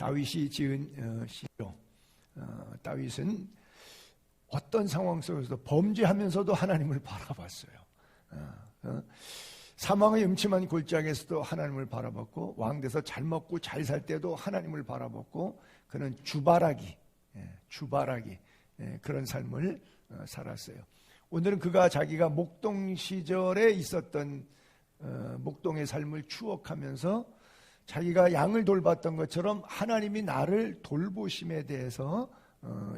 다윗이 지은 시죠. 다윗은 어떤 상황 속에서도 범죄하면서도 하나님을 바라봤어요. 사망의 음침한 골짜기에서도 하나님을 바라봤고, 왕돼서 잘 먹고 잘 살 때도 하나님을 바라봤고, 그는 주바라기 그런 삶을 살았어요. 오늘은 그가 자기가 목동 시절에 있었던 목동의 삶을 추억하면서 자기가 양을 돌봤던 것처럼 하나님이 나를 돌보심에 대해서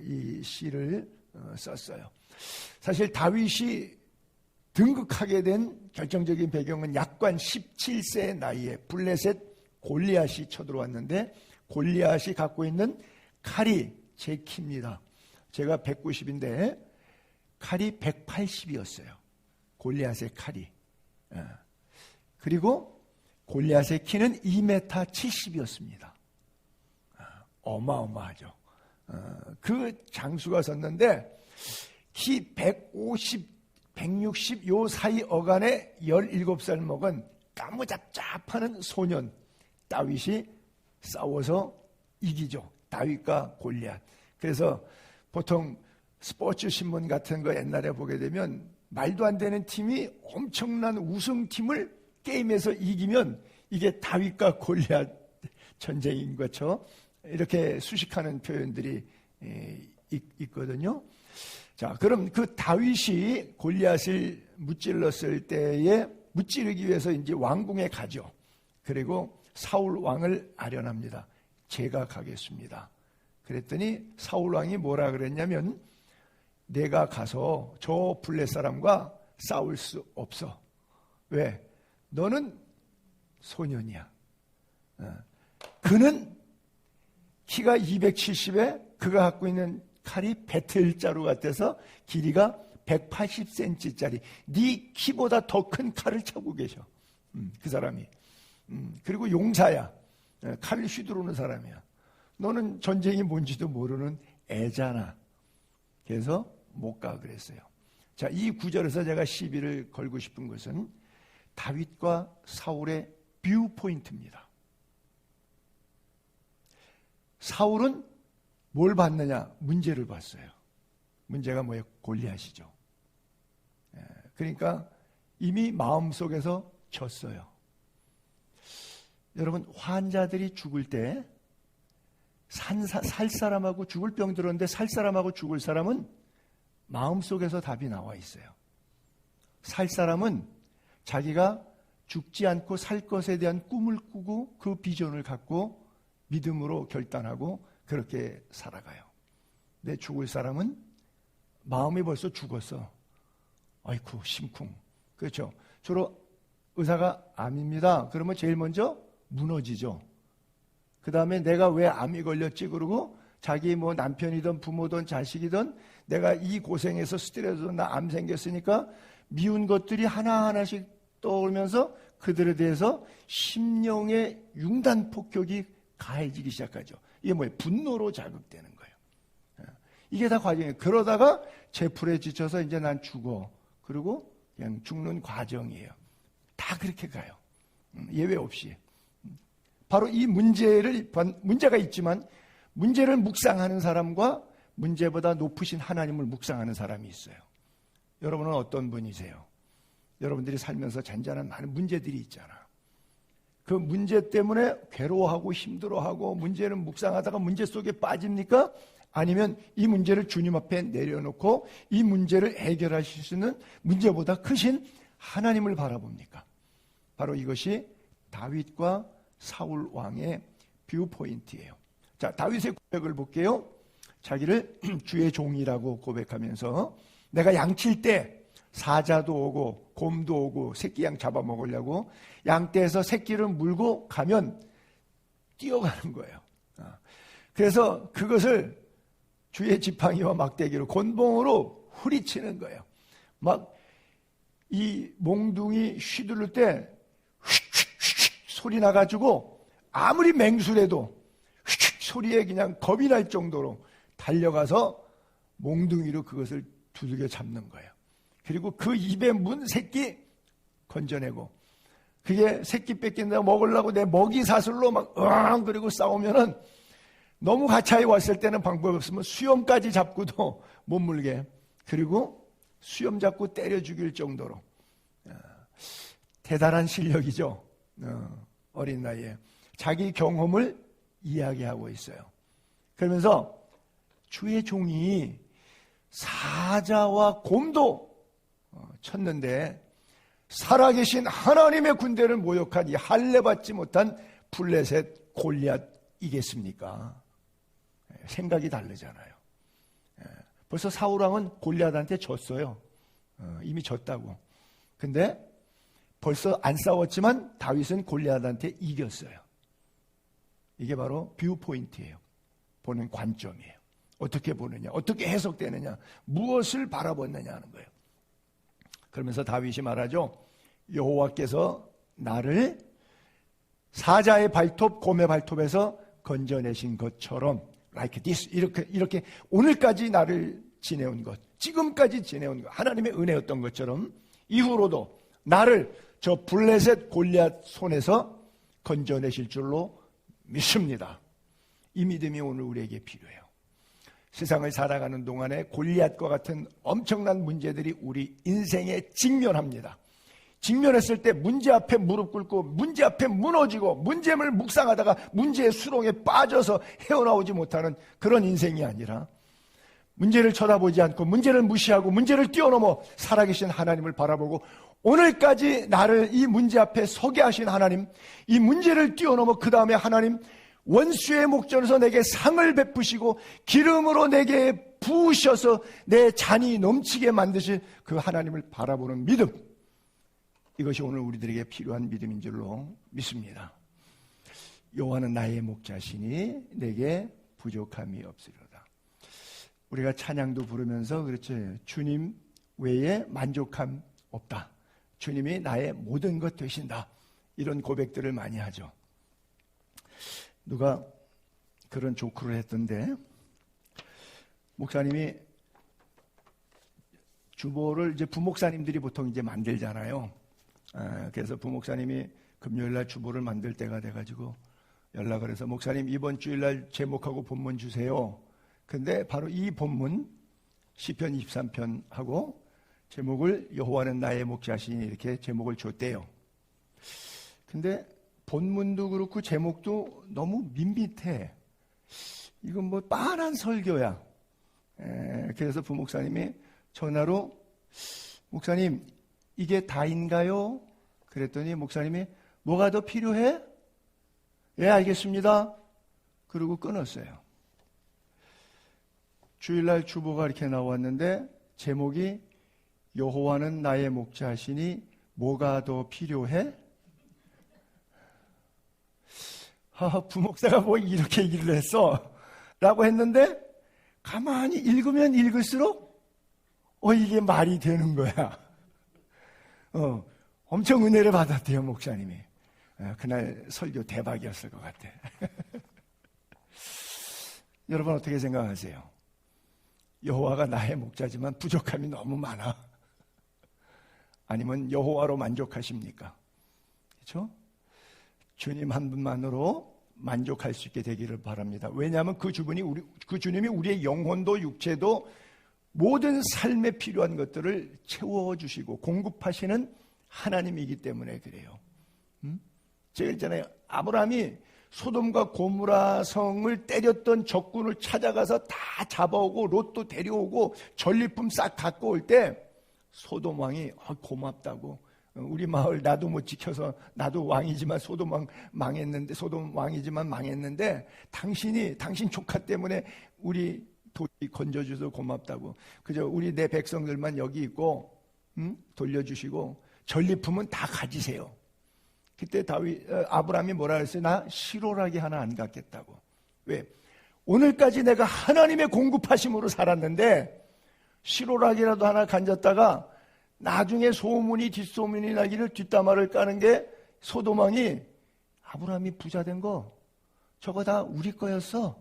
이 시를 썼어요. 사실 다윗이 등극하게 된 결정적인 배경은 약관 17세의 나이에 블레셋 골리앗이 쳐들어왔는데, 골리앗이 갖고 있는 칼이 제 키입니다. 제가 190인데 칼이 180이었어요. 골리앗의 칼이. 그리고 골리앗의 키는 2m 70이었습니다. 어마어마하죠. 그 장수가 섰는데 키 150, 160 요 사이 어간에 17살 먹은 까무잡잡하는 소년 다윗이 싸워서 이기죠. 다윗과 골리앗. 그래서 보통 스포츠 신문 같은 거 옛날에 보게 되면 말도 안 되는 팀이 엄청난 우승팀을 게임에서 이기면 이게 다윗과 골리앗 전쟁인 것처럼 이렇게 수식하는 표현들이 있거든요. 자, 그럼 그 다윗이 골리앗을 무찔렀을 때에 무찌르기 위해서 이제 왕궁에 가죠. 그리고 사울 왕을 아련합니다. 제가 가겠습니다. 그랬더니 사울 왕이 뭐라 그랬냐면, 내가 가서 저 블레 사람과 싸울 수 없어. 왜? 너는 소년이야. 그는 키가 270에 그가 갖고 있는 칼이 배틀자루 같아서 길이가 180cm짜리 네 키보다 더 큰 칼을 차고 계셔. 그 사람이. 그리고 용사야. 칼을 휘두르는 사람이야. 너는 전쟁이 뭔지도 모르는 애잖아. 그래서 못 가 그랬어요. 자, 이 구절에서 제가 시비를 걸고 싶은 것은 다윗과 사울의 뷰 포인트입니다. 사울은 뭘 봤느냐? 문제를 봤어요. 문제가 뭐예요? 골리앗이죠. 그러니까 이미 마음속에서 졌어요. 여러분, 환자들이 죽을 때 살 사람하고 죽을 병 들었는데 살 사람하고 죽을 사람은 마음속에서 답이 나와 있어요. 살 사람은 자기가 죽지 않고 살 것에 대한 꿈을 꾸고 그 비전을 갖고 믿음으로 결단하고 그렇게 살아가요. 근데 죽을 사람은 마음이 벌써 죽었어. 아이쿠 심쿵. 그렇죠. 주로 의사가 암입니다. 그러면 제일 먼저 무너지죠. 그 다음에 내가 왜 암이 걸렸지? 그러고 자기 뭐 남편이든 부모든 자식이든 내가 이 고생해서 스트레스로 나 암 생겼으니까 미운 것들이 하나하나씩 떠오르면서 그들에 대해서 심령의 융단 폭격이 가해지기 시작하죠. 이게 뭐예요? 분노로 자극되는 거예요. 이게 다 과정이에요. 그러다가 제풀에 지쳐서 이제 난 죽어. 그리고 그냥 죽는 과정이에요. 다 그렇게 가요. 예외 없이. 바로 이 문제가 있지만 문제를 묵상하는 사람과 문제보다 높으신 하나님을 묵상하는 사람이 있어요. 여러분은 어떤 분이세요? 여러분들이 살면서 잔잔한 많은 문제들이 있잖아. 그 문제 때문에 괴로워하고 힘들어하고 문제를 묵상하다가 문제 속에 빠집니까? 아니면 이 문제를 주님 앞에 내려놓고 이 문제를 해결하실 수 있는 문제보다 크신 하나님을 바라봅니까? 바로 이것이 다윗과 사울 왕의 뷰 포인트예요. 자, 다윗의 고백을 볼게요. 자기를 주의 종이라고 고백하면서 내가 양칠 때 사자도 오고 곰도 오고 새끼 양 잡아먹으려고 양떼에서 새끼를 물고 가면 뛰어가는 거예요. 그래서 그것을 주의 지팡이와 막대기로 곤봉으로 후리치는 거예요. 막 이 몽둥이 휘두를 때 소리 나가지고 아무리 맹수래도 소리에 그냥 겁이 날 정도로 달려가서 몽둥이로 그것을 두들겨 잡는 거예요. 그리고 그 입에 문 새끼 건져내고 그게 새끼 뺏긴다고 먹으려고 내 먹이 사슬로 막 그리고 싸우면은 너무 가차에 왔을 때는 방법이 없으면 수염까지 잡고도 못 물게. 그리고 수염 잡고 때려 죽일 정도로. 대단한 실력이죠. 어린 나이에. 자기 경험을 이야기하고 있어요. 그러면서 주의 종이 사자와 곰도 쳤는데 살아계신 하나님의 군대를 모욕한 이 할례받지 못한 블레셋 골리앗 이겠습니까? 생각이 다르잖아요. 벌써 사울왕은 골리앗한테 졌어요. 이미 졌다고. 근데 벌써 안 싸웠지만 다윗은 골리앗한테 이겼어요. 이게 바로 뷰 포인트예요. 보는 관점이에요. 어떻게 보느냐, 어떻게 해석되느냐, 무엇을 바라보느냐 하는 거예요. 그러면서 다윗이 말하죠. 여호와께서 나를 사자의 발톱, 곰의 발톱에서 건져내신 것처럼 like this, 이렇게 오늘까지 나를 지내온 것, 지금까지 지내온 것, 하나님의 은혜였던 것처럼 이후로도 나를 저 블레셋 골리앗 손에서 건져내실 줄로 믿습니다. 이 믿음이 오늘 우리에게 필요해요. 세상을 살아가는 동안에 골리앗과 같은 엄청난 문제들이 우리 인생에 직면합니다. 직면했을 때 문제 앞에 무릎 꿇고 문제 앞에 무너지고 문제를 묵상하다가 문제의 수렁에 빠져서 헤어나오지 못하는 그런 인생이 아니라 문제를 쳐다보지 않고 문제를 무시하고 문제를 뛰어넘어 살아계신 하나님을 바라보고 오늘까지 나를 이 문제 앞에 서게 하신 하나님, 이 문제를 뛰어넘어 그 다음에 하나님 원수의 목전에서 내게 상을 베푸시고 기름으로 내게 부으셔서 내 잔이 넘치게 만드실 그 하나님을 바라보는 믿음, 이것이 오늘 우리들에게 필요한 믿음인 줄로 믿습니다. 여호와는 나의 목자시니 내게 부족함이 없으리로다. 우리가 찬양도 부르면서 그렇죠. 주님 외에 만족함 없다. 주님이 나의 모든 것 되신다. 이런 고백들을 많이 하죠. 누가 그런 조크를 했던데, 목사님이 주보를 이제 부목사님들이 보통 이제 만들잖아요. 그래서 부목사님이 금요일날 주보를 만들 때가 돼가지고 연락을 해서 목사님 이번 주일날 제목하고 본문 주세요. 근데 바로 이 본문 시편 23편하고 제목을 여호와는 나의 목자시니 이렇게 제목을 줬대요. 근데 본문도 그렇고 제목도 너무 밋밋해. 이건 뭐 빤한 설교야. 그래서 부목사님이 전화로 목사님 이게 다인가요? 그랬더니 목사님이 뭐가 더 필요해? 예, 알겠습니다. 그리고 끊었어요. 주일날 주보가 이렇게 나왔는데 제목이 여호와는 나의 목자시니 뭐가 더 필요해? 부목사가 뭐 이렇게 얘기를 했어? 라고 했는데 가만히 읽으면 읽을수록 이게 말이 되는 거야. 엄청 은혜를 받았대요, 목사님이. 그날 설교 대박이었을 것 같아. 여러분 어떻게 생각하세요? 여호와가 나의 목자지만 부족함이 너무 많아. 아니면 여호와로 만족하십니까? 그렇죠? 주님 한 분만으로 만족할 수 있게 되기를 바랍니다. 왜냐하면 그 주님이 우리의 영혼도 육체도 모든 삶에 필요한 것들을 채워주시고 공급하시는 하나님이기 때문에 그래요. 제가 있잖아요. 아브라함이 소돔과 고모라 성을 때렸던 적군을 찾아가서 다 잡아오고 롯도 데려오고 전리품 싹 갖고 올 때 소돔 왕이 고맙다고, 우리 마을 나도 못 지켜서 나도 왕이지만 소돔 왕이지만 망했는데 당신 조카 때문에 우리 도리 건져줘서 고맙다고. 그저 우리 내 백성들만 여기 있고 돌려주시고 전리품은 다 가지세요. 그때 아브라함이 뭐라 그랬어요? 나 시로라기 하나 안 갖겠다고. 왜? 오늘까지 내가 하나님의 공급하심으로 살았는데 시로라기라도 하나 간졌다가 나중에 소문이 뒷소문이 나기를 뒷담화를 까는 게 소돔 왕이 아브라함이 부자 된 거 저거 다 우리 거였어.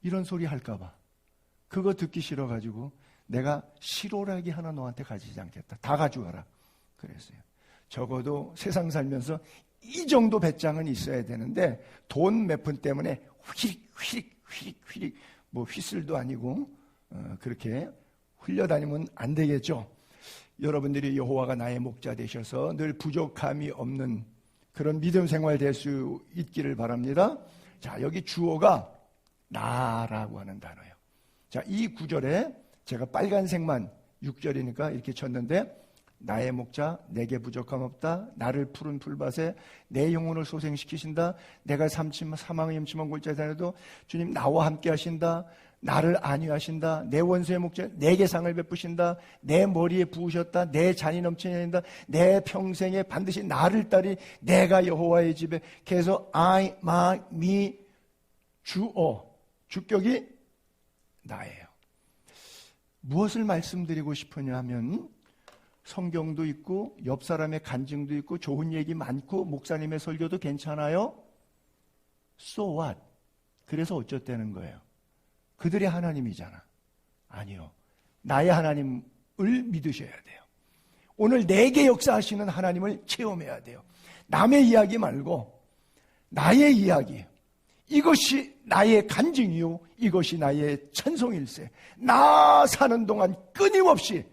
이런 소리 할까 봐. 그거 듣기 싫어가지고 내가 시로라기 하나 너한테 가지지 않겠다. 다 가져가라. 그랬어요. 적어도 세상 살면서 이 정도 배짱은 있어야 되는데 돈 몇 푼 때문에 휘릭 뭐 휘슬도 아니고 그렇게 흘려다니면 안 되겠죠. 여러분들이 여호와가 나의 목자 되셔서 늘 부족함이 없는 그런 믿음 생활 될 수 있기를 바랍니다. 자, 여기 주어가 나라고 하는 단어예요. 자, 이 구절에 제가 빨간색만 6절이니까 이렇게 쳤는데, 나의 목자 내게 부족함 없다. 나를 푸른 풀밭에 내 영혼을 소생시키신다. 내가 사망의 염침한 골짜기에 다녀도 주님 나와 함께 하신다. 나를 안위하신다. 내 원수의 목자 내게 상을 베푸신다. 내 머리에 부으셨다. 내 잔이 넘치게 한다. 내 평생에 반드시 나를 따리 내가 여호와의 집에. 그래서 I, my, me, 주어, 주격이 나예요. 무엇을 말씀드리고 싶으냐 하면, 성경도 있고 옆 사람의 간증도 있고 좋은 얘기 많고 목사님의 설교도 괜찮아요. So what? 그래서 어쩌다는 거예요? 그들이 하나님이잖아. 아니요. 나의 하나님을 믿으셔야 돼요. 오늘 내게 역사하시는 하나님을 체험해야 돼요. 남의 이야기 말고 나의 이야기. 이것이 나의 간증이요, 이것이 나의 찬송일세. 나 사는 동안 끊임없이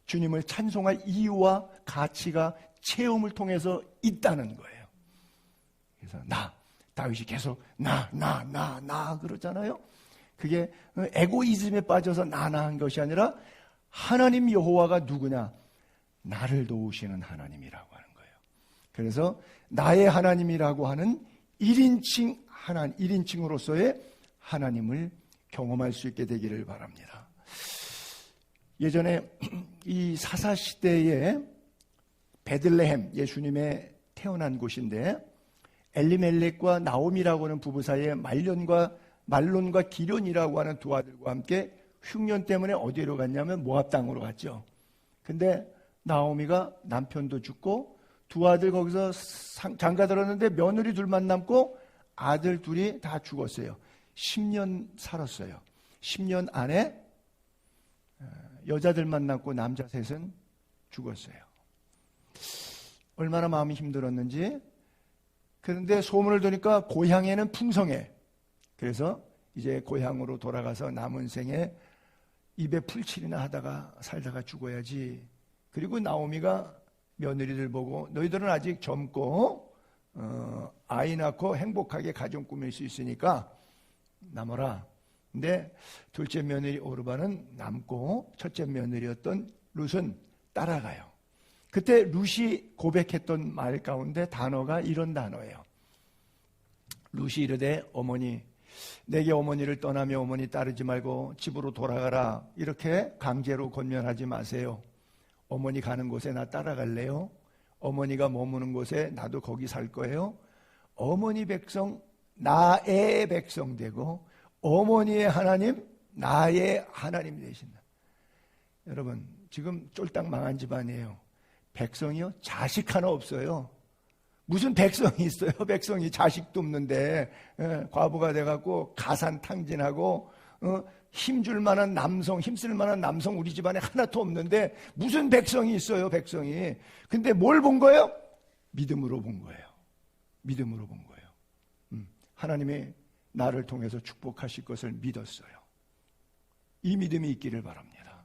주님을 찬송할 이유와 가치가 체험을 통해서 있다는 거예요. 그래서 다윗이 계속 나 그러잖아요. 그게 에고이즘에 빠져서 나한 것이 아니라 하나님 여호와가 누구냐? 나를 도우시는 하나님이라고 하는 거예요. 그래서 나의 하나님이라고 하는 1인칭으로서의 하나님을 경험할 수 있게 되기를 바랍니다. 예전에 이 사사시대에 베들레헴, 예수님의 태어난 곳인데, 엘리멜렉과 나오미라고 하는 부부 사이에 말론과 기련이라고 하는 두 아들과 함께 흉년 때문에 어디로 갔냐면 모압 땅으로 갔죠. 근데 나오미가 남편도 죽고 두 아들 거기서 장가 들었는데 며느리 둘만 남고 아들 둘이 다 죽었어요. 10년 살았어요. 10년 안에 여자들만 낳고 남자 셋은 죽었어요. 얼마나 마음이 힘들었는지. 그런데 소문을 들으니까 고향에는 풍성해. 그래서 이제 고향으로 돌아가서 남은 생에 입에 풀칠이나 하다가 살다가 죽어야지. 그리고 나오미가 며느리들 보고, 너희들은 아직 젊고 아이 낳고 행복하게 가정 꾸밀 수 있으니까 남아라. 근데 둘째 며느리 오르바는 남고 첫째 며느리였던 룻은 따라가요. 그때 룻이 고백했던 말 가운데 단어가 이런 단어예요. 룻이 이르되, 어머니, 내게 어머니를 떠나며 어머니 따르지 말고 집으로 돌아가라. 이렇게 강제로 권면하지 마세요. 어머니 가는 곳에 나 따라갈래요? 어머니가 머무는 곳에 나도 거기 살 거예요. 어머니 백성, 나의 백성 되고, 어머니의 하나님, 나의 하나님 되신다. 여러분, 지금 쫄딱 망한 집안이에요. 백성이요? 자식 하나 없어요. 무슨 백성이 있어요? 백성이 자식도 없는데, 과부가 돼갖고 가산탕진하고, 힘줄 만한 남성, 힘쓸 만한 남성 우리 집안에 하나도 없는데 무슨 백성이 있어요, 백성이. 근데 뭘 본 거예요? 믿음으로 본 거예요. 믿음으로 본 거예요. 하나님이 나를 통해서 축복하실 것을 믿었어요. 이 믿음이 있기를 바랍니다.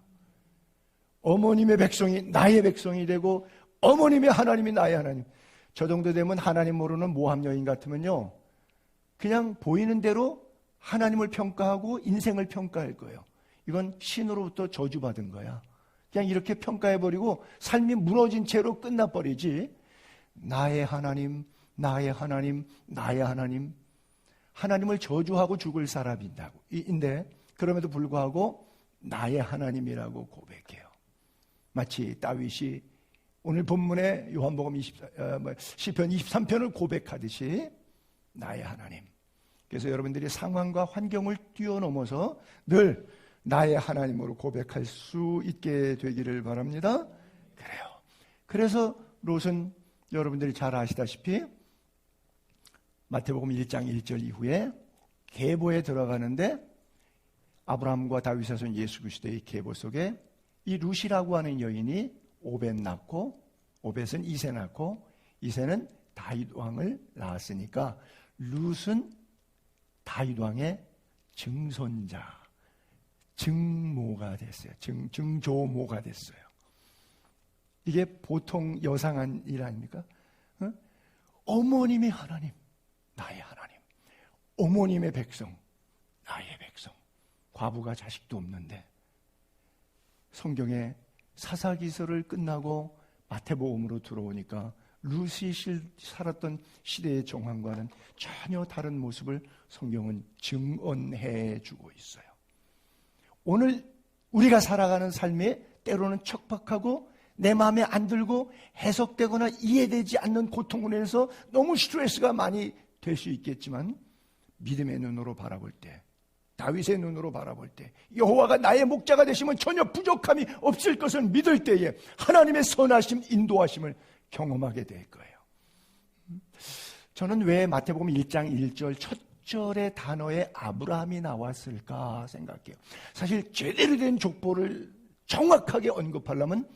어머님의 백성이 나의 백성이 되고, 어머님의 하나님이 나의 하나님. 저 정도 되면 하나님 모르는 모함 여인 같으면요, 그냥 보이는 대로 하나님을 평가하고 인생을 평가할 거예요. 이건 신으로부터 저주받은 거야. 그냥 이렇게 평가해버리고 삶이 무너진 채로 끝나버리지. 나의 하나님, 나의 하나님, 나의 하나님. 하나님을 저주하고 죽을 사람인데, 그럼에도 불구하고 나의 하나님이라고 고백해요. 마치 다윗이 오늘 본문의 요한복음 시편 23편을 고백하듯이 나의 하나님. 그래서 여러분들이 상황과 환경을 뛰어넘어서 늘 나의 하나님으로 고백할 수 있게 되기를 바랍니다. 그래요. 그래서 롯은 여러분들이 잘 아시다시피 마태복음 1장 1절 이후에 계보에 들어가는데, 아브라함과 다윗의 손 예수 그리스도의 계보 속에 이 룻이라고 하는 여인이 오벳 낳고, 오벳은 이세 낳고, 이세는 다윗 왕을 낳았으니까 룻은 다윗 왕의 증손자, 증모가 됐어요. 증조모가 됐어요. 이게 보통 여상한 일 아닙니까? 어머님이 하나님, 나의 하나님. 어머님의 백성, 나의 백성. 과부가 자식도 없는데 성경에 사사기서를 끝나고 마태복음으로 들어오니까 루시 살았던 시대의 정황과는 전혀 다른 모습을 성경은 증언해 주고 있어요. 오늘 우리가 살아가는 삶에 때로는 척박하고 내 마음에 안 들고 해석되거나 이해되지 않는 고통으로 인해서 너무 스트레스가 많이 될 수 있겠지만 믿음의 눈으로 바라볼 때, 다윗의 눈으로 바라볼 때, 여호와가 나의 목자가 되시면 전혀 부족함이 없을 것을 믿을 때에 하나님의 선하심, 인도하심을 경험하게 될 거예요. 저는 왜 마태복음 1장 1절 첫 절의 단어에 아브라함이 나왔을까 생각해요. 사실 제대로 된 족보를 정확하게 언급하려면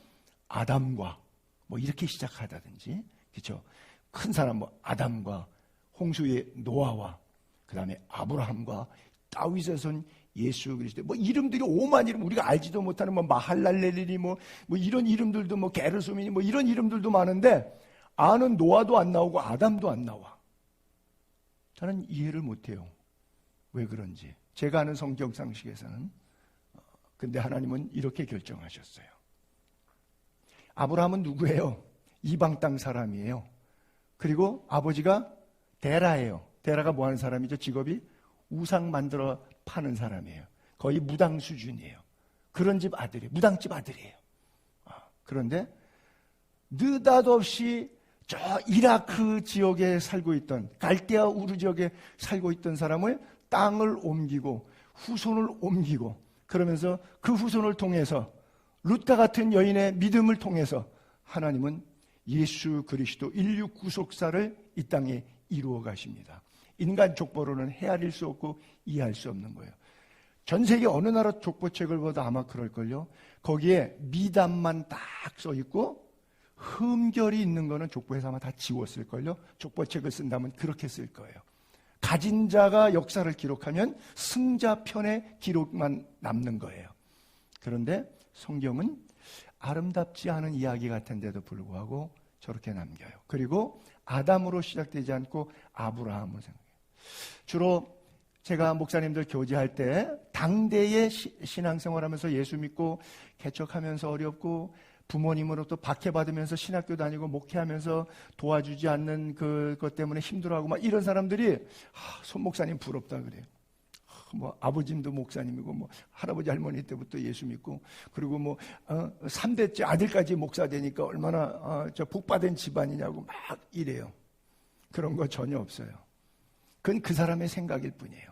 아담과 뭐 이렇게 시작하다든지, 그렇죠? 큰 사람 뭐 아담과 홍수의 노아와 그 다음에 아브라함과 다윗의 손 예수 그리스도, 뭐 이름들이 오만 이름, 우리가 알지도 못하는 뭐 마할랄렐리니 뭐 이런 이름들도, 뭐 게르소민이 뭐 이런 이름들도 많은데 아는 노아도 안 나오고 아담도 안 나와. 저는 이해를 못해요. 왜 그런지. 제가 아는 성경 상식에서는. 근데 하나님은 이렇게 결정하셨어요. 아브라함은 누구예요? 이방 땅 사람이에요. 그리고 아버지가 데라예요. 데라가 뭐 하는 사람이죠? 직업이 우상 만들어 파는 사람이에요. 거의 무당 수준이에요. 그런 집 아들이에요. 무당집 아들이에요. 그런데 느닷없이 저 이라크 지역에 살고 있던, 갈대아 우르 지역에 살고 있던 사람을 땅을 옮기고 후손을 옮기고, 그러면서 그 후손을 통해서 룻과 같은 여인의 믿음을 통해서 하나님은 예수 그리스도 인류 구속사를 이 땅에 이루어 가십니다. 인간 족보로는 헤아릴 수 없고 이해할 수 없는 거예요. 전 세계 어느 나라 족보책을 봐도 아마 그럴걸요. 거기에 미담만 딱 써 있고 흠결이 있는 거는 족보에서 아마 다 지웠을걸요. 족보책을 쓴다면 그렇게 쓸 거예요. 가진 자가 역사를 기록하면 승자 편의 기록만 남는 거예요. 그런데 성경은 아름답지 않은 이야기 같은데도 불구하고 저렇게 남겨요. 그리고 아담으로 시작되지 않고 아브라함으로 생각해요. 주로 제가 목사님들 교제할 때 당대의 신앙생활하면서 예수 믿고 개척하면서 어렵고 부모님으로부터 박해받으면서 신학교 다니고 목회하면서 도와주지 않는 그것 때문에 힘들어하고 막 이런 사람들이 손 목사님 부럽다 그래요. 뭐 아버님도 목사님이고 뭐 할아버지 할머니 때부터 예수 믿고, 그리고 뭐 3대째 아들까지 목사 되니까 얼마나 저 복받은 집안이냐고 막 이래요. 그런 거 전혀 없어요. 그건 그 사람의 생각일 뿐이에요.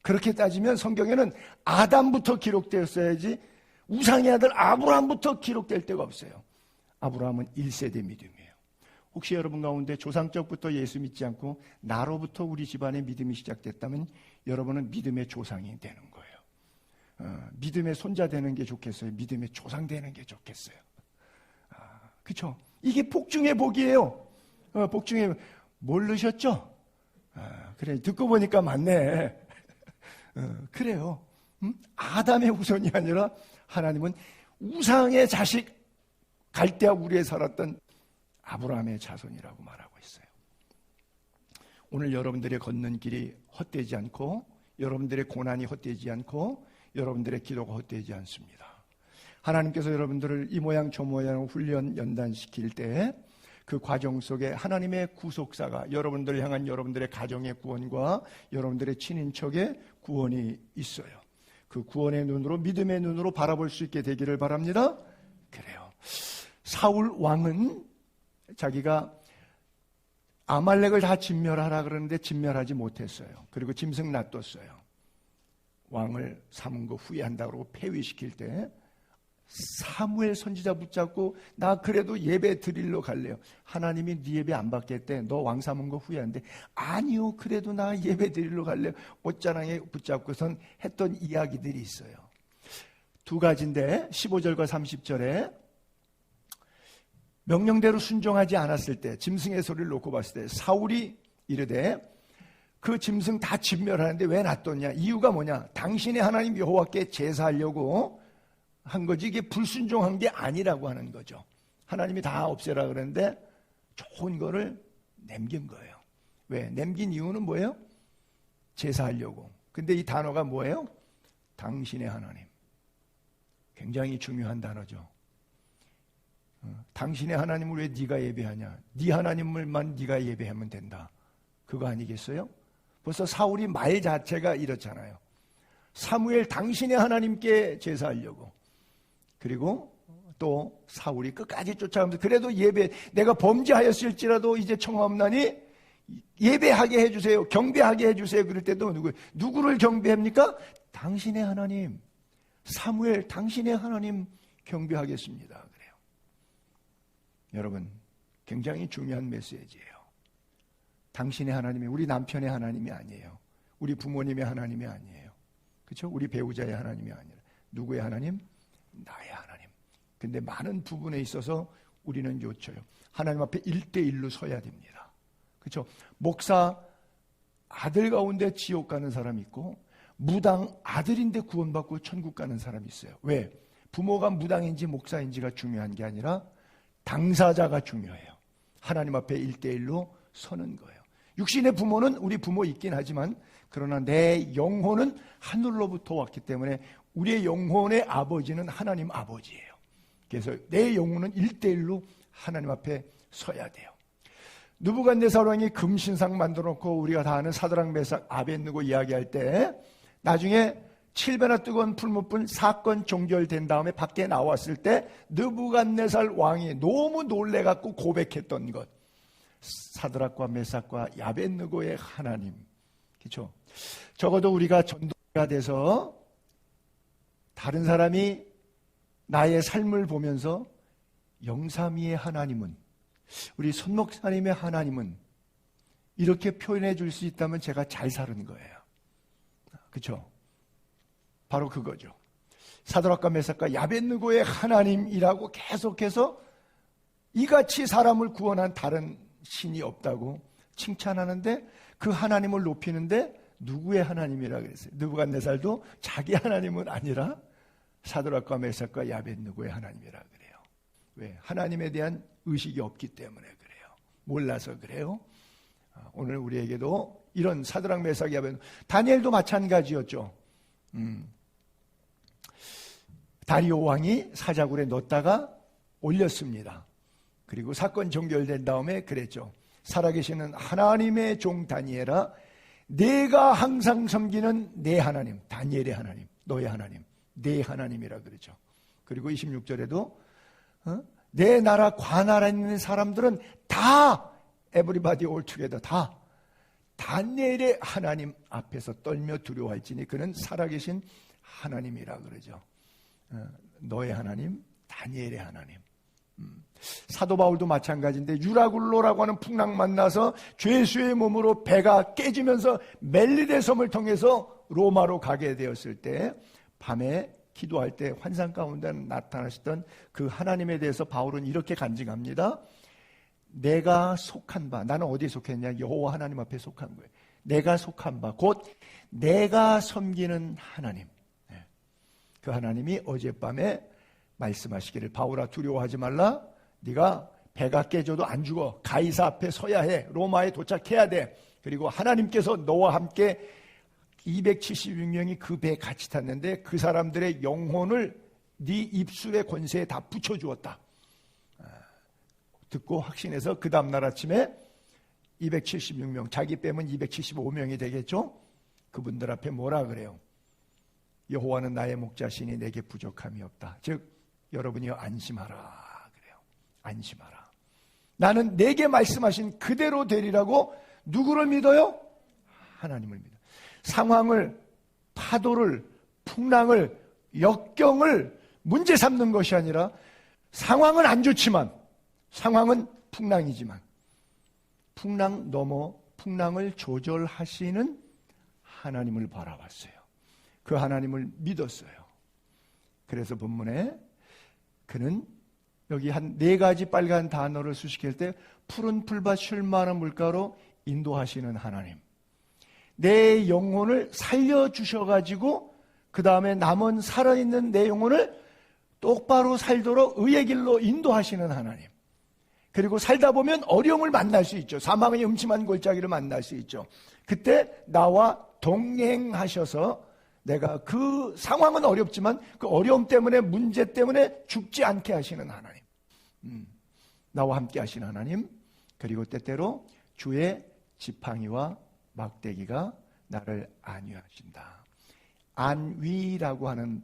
그렇게 따지면 성경에는 아담부터 기록되었어야지 우상의 아들 아브라함부터 기록될 데가 없어요. 아브라함은 1세대 믿음이에요. 혹시 여러분 가운데 조상적부터 예수 믿지 않고 나로부터 우리 집안의 믿음이 시작됐다면 여러분은 믿음의 조상이 되는 거예요. 믿음의 손자 되는 게 좋겠어요? 믿음의 조상 되는 게 좋겠어요? 그렇죠? 이게 복중의 복이에요. 복중의 모르셨죠? 그래, 듣고 보니까 맞네. 그래요. 아담의 후손이 아니라 하나님은 우상의 자식, 갈대아 우리에 살았던 아브라함의 자손이라고 말하고 있어요. 오늘 여러분들의 걷는 길이 헛되지 않고, 여러분들의 고난이 헛되지 않고, 여러분들의 기도가 헛되지 않습니다. 하나님께서 여러분들을 이 모양 저 모양 훈련 연단시킬 때 그 과정 속에 하나님의 구속사가 여러분들을 향한 여러분들의 가정의 구원과 여러분들의 친인척의 구원이 있어요. 그 구원의 눈으로, 믿음의 눈으로 바라볼 수 있게 되기를 바랍니다. 그래요. 사울 왕은 자기가 아말렉을 다 진멸하라 그러는데 진멸하지 못했어요. 그리고 짐승 놔뒀어요. 왕을 삼은 거 후회한다고 폐위시킬 때 사무엘 선지자 붙잡고 나 그래도 예배 드리러 갈래요. 하나님이 네 예배 안 받겠대. 너 왕 삼은 거 후회한대. 아니요, 그래도 나 예배 드리러 갈래요. 옷자랑에 붙잡고선 했던 이야기들이 있어요. 두 가지인데 15절과 30절에 명령대로 순종하지 않았을 때, 짐승의 소리를 놓고 봤을 때 사울이 이르되 그 짐승 다 진멸하는데 왜 놔뒀냐? 이유가 뭐냐? 당신의 하나님 여호와께 제사하려고 한 거지 이게 불순종한 게 아니라고 하는 거죠. 하나님이 다 없애라 그랬는데 좋은 거를 남긴 거예요. 왜? 남긴 이유는 뭐예요? 제사하려고. 근데 이 단어가 뭐예요? 당신의 하나님. 굉장히 중요한 단어죠. 당신의 하나님을 왜 네가 예배하냐? 네 하나님을만 네가 예배하면 된다. 그거 아니겠어요? 벌써 사울이 말 자체가 이렇잖아요. 사무엘 당신의 하나님께 제사하려고. 그리고 또 사울이 끝까지 쫓아가면서 그래도 예배, 내가 범죄하였을지라도 이제 청하옵나니 예배하게 해주세요. 경배하게 해주세요. 그럴 때도 누구를 경배합니까? 당신의 하나님. 사무엘 당신의 하나님 경배하겠습니다. 그래요. 여러분, 굉장히 중요한 메시지예요. 당신의 하나님이 우리 남편의 하나님이 아니에요. 우리 부모님의 하나님이 아니에요. 그렇죠? 우리 배우자의 하나님이 아니라 누구의 하나님? 나의 하나님. 근데 많은 부분에 있어서 우리는 요쳐요. 하나님 앞에 1대1로 서야 됩니다. 그렇죠? 목사 아들 가운데 지옥 가는 사람이 있고 무당 아들인데 구원받고 천국 가는 사람이 있어요. 왜? 부모가 무당인지 목사인지가 중요한 게 아니라 당사자가 중요해요. 하나님 앞에 1대1로 서는 거예요. 육신의 부모는 우리 부모 있긴 하지만 그러나 내 영혼은 하늘로부터 왔기 때문에 우리의 영혼의 아버지는 하나님 아버지예요. 그래서 내 영혼은 1대1로 하나님 앞에 서야 돼요. 느부갓네살 왕이 금신상 만들어 놓고 우리가 다 아는 사드락 메삭 아벳느고 이야기할 때 나중에 7배나 뜨거운 풀무불 사건 종결된 다음에 밖에 나왔을 때 느부갓네살 왕이 너무 놀래갖고 고백했던 것, 사드락과 메삭과 아벳느고의 하나님. 그렇죠? 적어도 우리가 전도가 돼서 다른 사람이 나의 삶을 보면서 영삼위의 하나님은, 우리 손 목사님의 하나님은 이렇게 표현해 줄 수 있다면 제가 잘 사는 거예요. 그렇죠? 바로 그거죠. 사드락과 메삭과 아벳느고의 하나님이라고 계속해서 이같이 사람을 구원한 다른 신이 없다고 칭찬하는데 그 하나님을 높이는데 누구의 하나님이라 그랬어요? 느부갓네살도 자기 하나님은 아니라 사드락과 메삭과 아벳느고의 하나님이라 그래요. 왜? 하나님에 대한 의식이 없기 때문에 그래요. 몰라서 그래요. 오늘 우리에게도 이런 사드락 메삭 아벳느고, 다니엘도 마찬가지였죠. 다리오 왕이 사자굴에 넣었다가 올렸습니다. 그리고 사건 종결된 다음에 그랬죠. 살아계시는 하나님의 종 다니엘아, 내가 항상 섬기는 내 하나님, 다니엘의 하나님, 너의 하나님, 내 하나님이라 그러죠. 그리고 26절에도 내 나라 관할에 있는 사람들은 다 everybody all together 다 다니엘의 하나님 앞에서 떨며 두려워할지니 그는 살아계신 하나님이라 그러죠. 너의 하나님, 다니엘의 하나님. 사도 바울도 마찬가지인데 유라굴로라고 하는 풍랑 만나서 죄수의 몸으로 배가 깨지면서 멜리데 섬을 통해서 로마로 가게 되었을 때 밤에 기도할 때 환상 가운데 나타나시던 그 하나님에 대해서 바울은 이렇게 간증합니다. 내가 속한 바, 나는 어디에 속했냐? 여호와 하나님 앞에 속한 거예요. 내가 속한 바, 곧 내가 섬기는 하나님. 그 하나님이 어젯밤에 말씀하시기를 바울아 두려워하지 말라. 네가 배가 깨져도 안 죽어. 가이사 앞에 서야 해. 로마에 도착해야 돼. 그리고 하나님께서 너와 함께 276명이 그 배에 같이 탔는데 그 사람들의 영혼을 네 입술의 권세에 다 붙여주었다. 듣고 확신해서 그 다음날 아침에 276명, 자기 빼면 275명이 되겠죠? 그분들 앞에 뭐라 그래요? 여호와는 나의 목자시니 내게 부족함이 없다. 즉 여러분이 안심하라 그래요. 안심하라. 나는 내게 말씀하신 그대로 되리라고. 누구를 믿어요? 하나님을 믿어요. 상황을, 파도를, 풍랑을, 역경을 문제 삼는 것이 아니라 상황은 안 좋지만, 상황은 풍랑이지만 풍랑 넘어 풍랑을 조절하시는 하나님을 바라봤어요. 그 하나님을 믿었어요. 그래서 본문에 그는 여기 한 4가지 빨간 단어를 수식할 때 푸른 풀밭 쉴만한 물가로 인도하시는 하나님, 내 영혼을 살려주셔가지고 그 다음에 남은 살아있는 내 영혼을 똑바로 살도록 의의 길로 인도하시는 하나님. 그리고 살다 보면 어려움을 만날 수 있죠. 사망의 음침한 골짜기를 만날 수 있죠. 그때 나와 동행하셔서 내가 그 상황은 어렵지만 그 어려움 때문에 문제 때문에 죽지 않게 하시는 하나님. 나와 함께 하시는 하나님. 그리고 때때로 주의 지팡이와 막대기가 나를 안위하신다. 안위라고 하는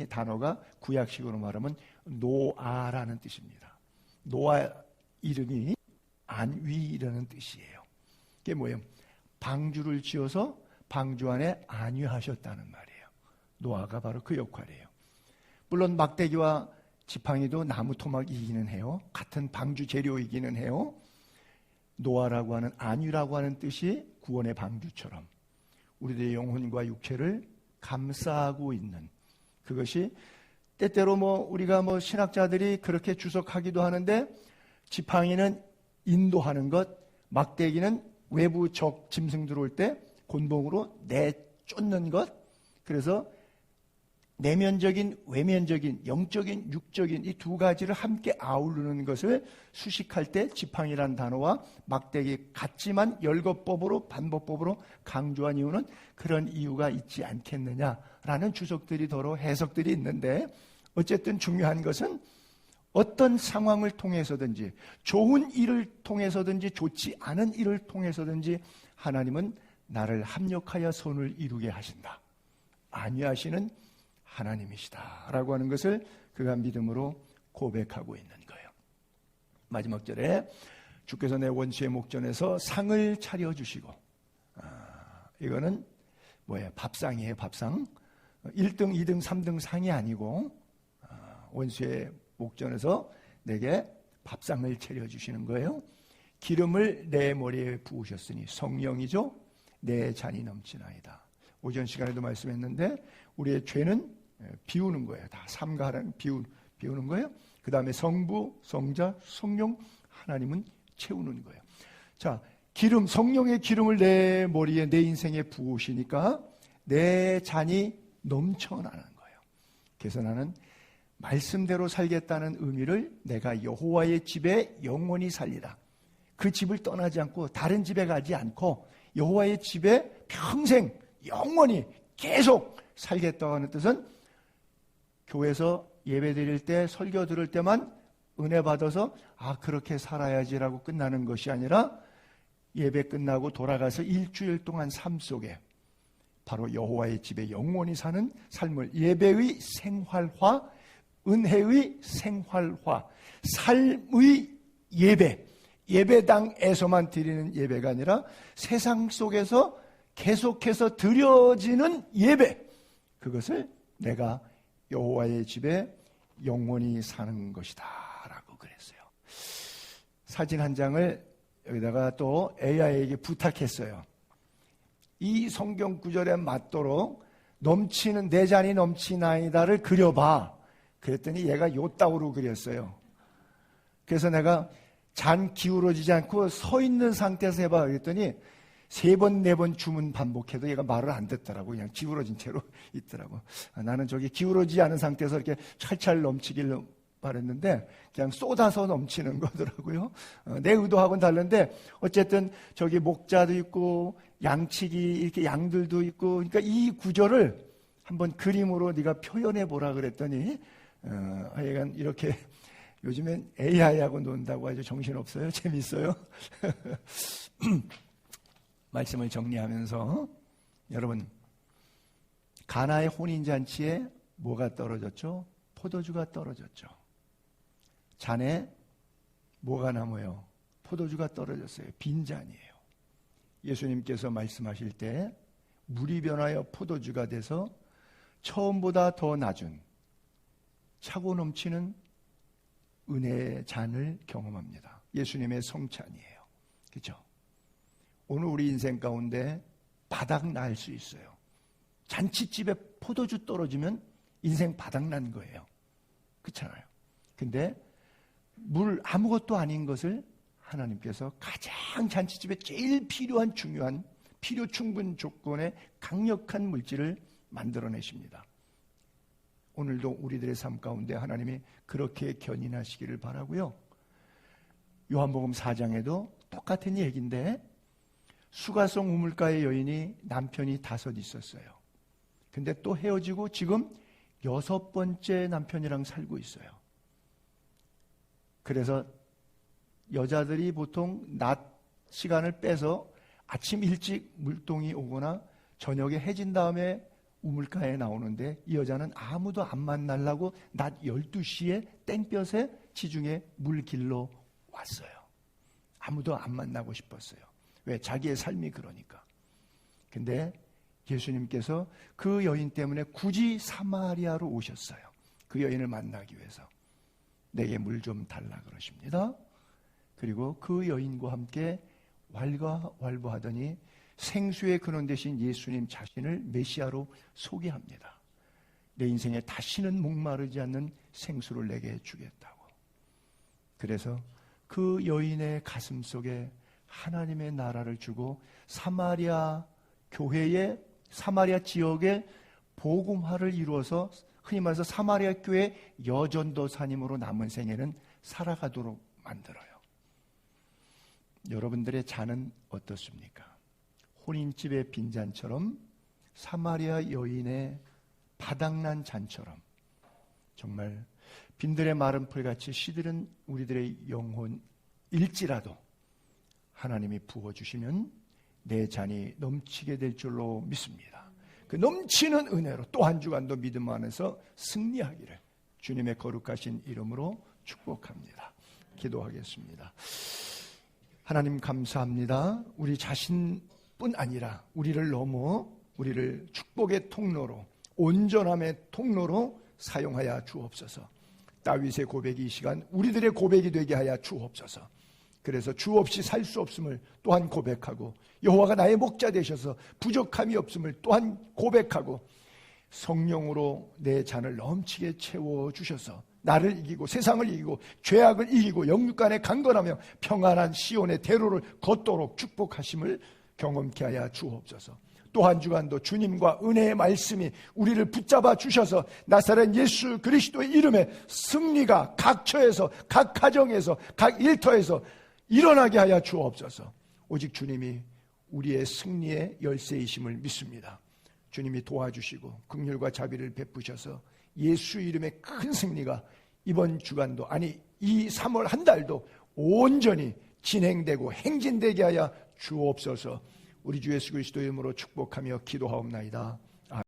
단어가 구약식으로 말하면 노아라는 뜻입니다. 노아 이름이 안위라는 뜻이에요. 그게 뭐예요? 방주를 지어서 방주 안에 안위하셨다는 말이에요. 노아가 바로 그 역할이에요. 물론 막대기와 지팡이도 나무 토막이기는 해요. 같은 방주 재료이기는 해요. 노아라고 하는 안위라고 하는 뜻이 구원의 방주처럼 우리들의 영혼과 육체를 감싸고 있는, 그것이 때때로 우리가 신학자들이 그렇게 주석하기도 하는데, 지팡이는 인도하는 것, 막대기는 외부 적 짐승 들어올 때 곤봉으로 내쫓는 것. 그래서 내면적인, 외면적인, 영적인, 육적인 이 두 가지를 함께 아우르는 것을 수식할 때 지팡이란 단어와 막대기 같지만 열거법으로, 반복법으로 강조한 이유는 그런 이유가 있지 않겠느냐라는 주석들이 더러 해석들이 있는데, 어쨌든 중요한 것은 어떤 상황을 통해서든지, 좋은 일을 통해서든지 좋지 않은 일을 통해서든지 하나님은 나를 합력하여 선을 이루게 하신다. 안위하시는 하나님이시다 라고 하는 것을 그가 믿음으로 고백하고 있는 거예요. 마지막 절에 주께서 내 원수의 목전에서 상을 차려주시고, 이거는 뭐예요? 밥상이에요. 밥상. 1등, 2등, 3등 상이 아니고 원수의 목전에서 내게 밥상을 차려주시는 거예요. 기름을 내 머리에 부으셨으니 성령이죠. 내 잔이 넘치나이다. 오전 시간에도 말씀했는데 우리의 죄는 비우는 거예요. 다 삼가하라는 비우는 거예요. 그 다음에 성부, 성자, 성령, 하나님은 채우는 거예요. 자, 기름, 성령의 기름을 내 머리에, 내 인생에 부으시니까 내 잔이 넘쳐나는 거예요. 그래서 나는 말씀대로 살겠다는 의미를 내가 여호와의 집에 영원히 살리라. 그 집을 떠나지 않고 다른 집에 가지 않고 여호와의 집에 평생 영원히 계속 살겠다고 하는 뜻은 교회에서 예배 드릴 때, 설교 들을 때만 은혜 받아서 그렇게 살아야지라고 끝나는 것이 아니라 예배 끝나고 돌아가서 일주일 동안 삶 속에 바로 여호와의 집에 영원히 사는 삶을, 예배의 생활화, 은혜의 생활화, 삶의 예배, 예배당에서만 드리는 예배가 아니라 세상 속에서 계속해서 드려지는 예배, 그것을 내가 여호와의 집에 영원히 사는 것이다 라고 그랬어요. 사진 한 장을 여기다가 또 AI에게 부탁했어요. 이 성경 구절에 맞도록 넘치는, 내 잔이 넘치나이다를 그려봐. 그랬더니 얘가 요따구로 그렸어요. 그래서 내가 잔 기울어지지 않고 서 있는 상태에서 해봐 그랬더니 3번, 4번 주문 반복해도 얘가 말을 안 듣더라고. 그냥 기울어진 채로 있더라고. 나는 저기 기울어지지 않은 상태에서 이렇게 찰찰 넘치길 바랬는데 그냥 쏟아서 넘치는 거더라고요. 내 의도하고는 다른데 어쨌든 저기 목자도 있고 양치기 이렇게 양들도 있고, 그러니까 이 구절을 한번 그림으로 네가 표현해 보라 그랬더니 하여간 이렇게, 요즘엔 AI하고 논다고 아주 정신없어요. 재밌어요. 말씀을 정리하면서 여러분, 가나의 혼인잔치에 뭐가 떨어졌죠? 포도주가 떨어졌죠. 잔에 뭐가 남아요? 포도주가 떨어졌어요. 빈잔이에요. 예수님께서 말씀하실 때 물이 변하여 포도주가 돼서 처음보다 더 낮은 차고 넘치는 은혜의 잔을 경험합니다. 예수님의 성찬이에요. 그렇죠? 오늘 우리 인생 가운데 바닥 날 수 있어요. 잔치집에 포도주 떨어지면 인생 바닥 난 거예요. 그렇잖아요. 근데 물 아무것도 아닌 것을 하나님께서 가장 잔치집에 제일 필요한 중요한 필요 충분 조건의 강력한 물질을 만들어내십니다. 오늘도 우리들의 삶 가운데 하나님이 그렇게 견인하시기를 바라고요. 요한복음 4장에도 똑같은 얘기인데 수가성 우물가의 여인이 남편이 5 있었어요. 근데 또 헤어지고 지금 6번째 남편이랑 살고 있어요. 그래서 여자들이 보통 낮 시간을 빼서 아침 일찍 물동이 오거나 저녁에 해진 다음에 우물가에 나오는데 이 여자는 아무도 안 만나려고 낮 12시에 땡볕에 지중해 물 길러 왔어요. 아무도 안 만나고 싶었어요. 왜? 자기의 삶이 그러니까. 근데 예수님께서 그 여인 때문에 굳이 사마리아로 오셨어요. 그 여인을 만나기 위해서. 내게 물 좀 달라 그러십니다. 그리고 그 여인과 함께 왈가왈부하더니 생수의 근원 되신 예수님 자신을 메시아로 소개합니다. 내 인생에 다시는 목마르지 않는 생수를 내게 주겠다고. 그래서 그 여인의 가슴 속에 하나님의 나라를 주고 사마리아 교회에 사마리아 지역에 복음화를 이루어서 흔히 말해서 사마리아 교회 여전도사님으로 남은 생애는 살아가도록 만들어요. 여러분들의 잔은 어떻습니까? 혼인집의 빈잔처럼 사마리아 여인의 바닥난 잔처럼 정말 빈들의 마른 풀같이 시들은 우리들의 영혼일지라도 하나님이 부어주시면 내 잔이 넘치게 될 줄로 믿습니다. 그 넘치는 은혜로 또 한 주간도 믿음 안에서 승리하기를 주님의 거룩하신 이름으로 축복합니다. 기도하겠습니다. 하나님 감사합니다. 우리 자신뿐 아니라 우리를 넘어 우리를 축복의 통로로 온전함의 통로로 사용하여 주옵소서. 다윗의 고백이 이 시간 우리들의 고백이 되게 하여 주옵소서. 그래서 주 없이 살 수 없음을 또한 고백하고 여호와가 나의 목자 되셔서 부족함이 없음을 또한 고백하고 성령으로 내 잔을 넘치게 채워주셔서 나를 이기고 세상을 이기고 죄악을 이기고 영육간에 강건하며 평안한 시온의 대로를 걷도록 축복하심을 경험케 하여 주옵소서. 또 한 주간도 주님과 은혜의 말씀이 우리를 붙잡아 주셔서 나사렛 예수 그리스도의 이름에 승리가 각 처에서 각 가정에서 각 일터에서 일어나게 하여 주옵소서. 오직 주님이 우리의 승리의 열쇠이심을 믿습니다. 주님이 도와주시고 긍휼과 자비를 베푸셔서 예수 이름의 큰 승리가 이번 주간도 아니 이 3월 한 달도 온전히 진행되고 행진되게 하여 주옵소서. 우리 주 예수 그리스도 이름으로 축복하며 기도하옵나이다.